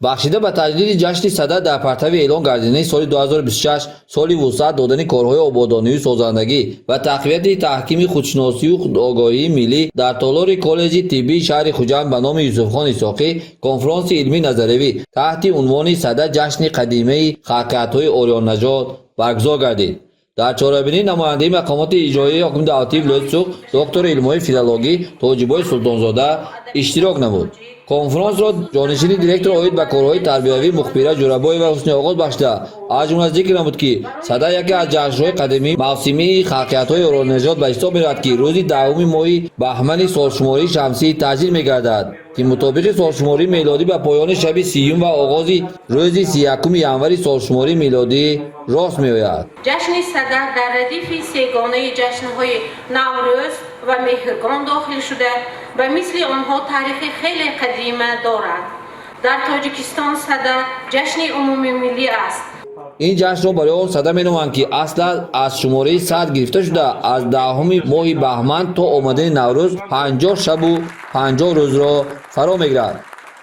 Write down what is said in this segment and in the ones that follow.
бахшида ба таҷдиди ҷашни сада дар партави эълон гардидани соли 2026 соли вусъат додани корҳои ободониву созандагӣ ва тақвияти таҳкими худшиносию худогоҳии миллӣ дар толори коллеҷи тиббии шаҳри хуҷанд ба номи Юсуфхон Исоқӣ конфронси илмӣ назариявӣ таҳти унвони сада ҷашни қадимаи халқиятҳои орионнажод баргузор гардид. дар чорабинӣ намояндаи мақомоти иҷроии ҳокими давлатии вилояти Суғд доктори илмҳои филологӣ Тоҷибой Султонзода иштирок намуд. конфронсро ҷонишини директор оид ба корҳои тарбиявӣ Мухбира Ҷурабоева ҳусни оғоз бахшида аз ҷумла зикр намуд, ки сада яке аз ҷашнҳои қадимии мавсимии халқиятҳои орионнажод ба ҳисоб меравад, ки рӯзи 10 моҳи баҳмани солшумории шамсӣ таҷлил мегардад, ки мутобиқи солшумории мелодӣ ба поёни шаби 30 ва оғози рӯзи 31 январи солшумории мелодӣ рост меояд. ҷашни сада дар радифи сегонаи ҷашнҳои наврӯз ва меҳргон дохил шуда ба мисли онҳо таърихи хеле қадима дорад. дар Тоҷикистон сада ҷашни умумимиллӣ аст. ин ҷашнро барои он сада меноманд, ки аслан аз шумораи сад гирифта шуда аз 10 моҳи баҳман то омадани наврӯз 50 шабу 50 рӯзро фаро мегирад.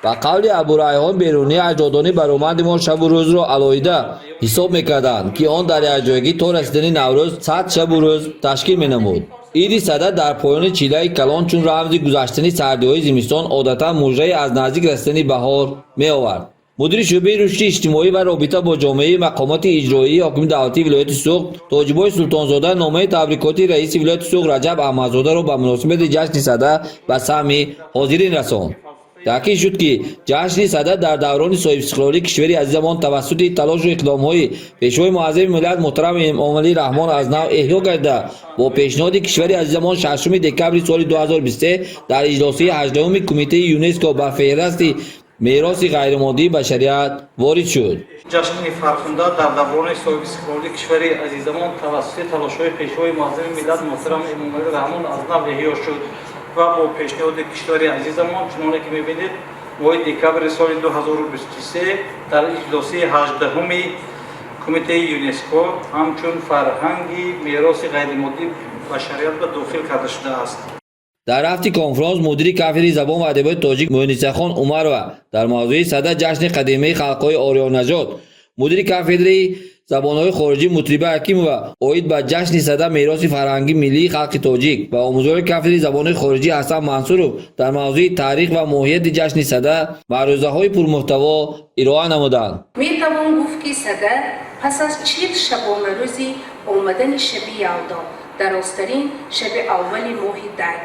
ба қавли Абурайҳон берунӣ аҷдодони баромади мо шабу рӯзро алоҳида ҳисоб мекарданд, ки он дар якҷоягӣ то расидани наврӯз 100 шабу рӯз ташкил менамуд. иди сада дар поёни чилаи калон чун рамзи гузаштани сардиҳои зимистон одатан муждае аз наздик расидани баҳор меовард. мудири шӯъбаи рушди иҷтимоӣ ва робита бо ҷомеаи мақомоти иҷроии ҳокими давлатии вилояти Суғд Тоҷибой Султонзода номаи табрикоти раиси вилояти Суғд Раҷаб Аҳмадзодаро ба муносибати ҷашни сада ба самъи ҳозирин расонд. таъкид шуд, ки ҷашни сада дар даврони соҳибистиқлолии кишвари азизамон тавассути талошу иқдомҳои пешвои муаззами миллат муҳтарам Эмомалӣ Раҳмон аз нав эҳё гардида бо пешниҳоди кишвари азизамон 6 декабри соли 2023 дар иҷлоси 8 кумитаи ЮНЕСКО ба феҳристи мероси ғайримоддии башарият ворид шуд. ҷашни фархунда дар даврони соҳибистиқлолии кишвари азизамон тавассути талошҳои пешвои муаззами миллат муҳтарам Эмомалӣ Раҳмон аз нав эҳё шуд ва бо пешниҳоди кишвари азизамон чуноне ки мебинед моҳи декабри соли 2023 дар иҷлоси 18 кумитаи ЮНЕСКО ҳамчун фарҳанги мероси ғайримоддии башарият ба дохил карда шудааст. дар рафти конфронс мудири кафедраи забон ва адабиёти тоҷик Муънисахон Умарова дар мавзӯи сада ҷашни қадимаи халқҳои орионнажод, мудири кафедраи забонҳои хориҷӣ Мутриба Ҳакимова оид ба ҷашни сада мероси фарҳангии миллии халқи тоҷик ва омӯзгори кафедраи забонҳои хориҷӣ Ҳасан Мансуров дар мавзӯи таърих ва моҳияти ҷашни сада маърузаҳои пурмуҳтаво ироа намуданд. метавон гуфт, ки сада пас аз 40 шабонарӯзи омадани шаби ялдо дар остарин шаби аввали моҳи дай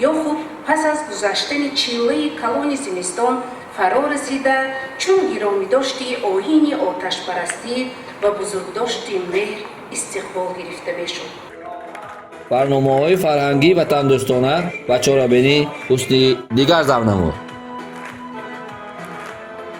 ё худ пас аз гузаштани чиллаи калони зимистон фаро расида чун гиромидошти оҳини оташпарастӣ ва бузургдошти меҳр истиқбол гирифта мешуд. барномаҳои фарҳангӣ ватандӯстона ва чорабинӣ ҳусни дигар зам намуд.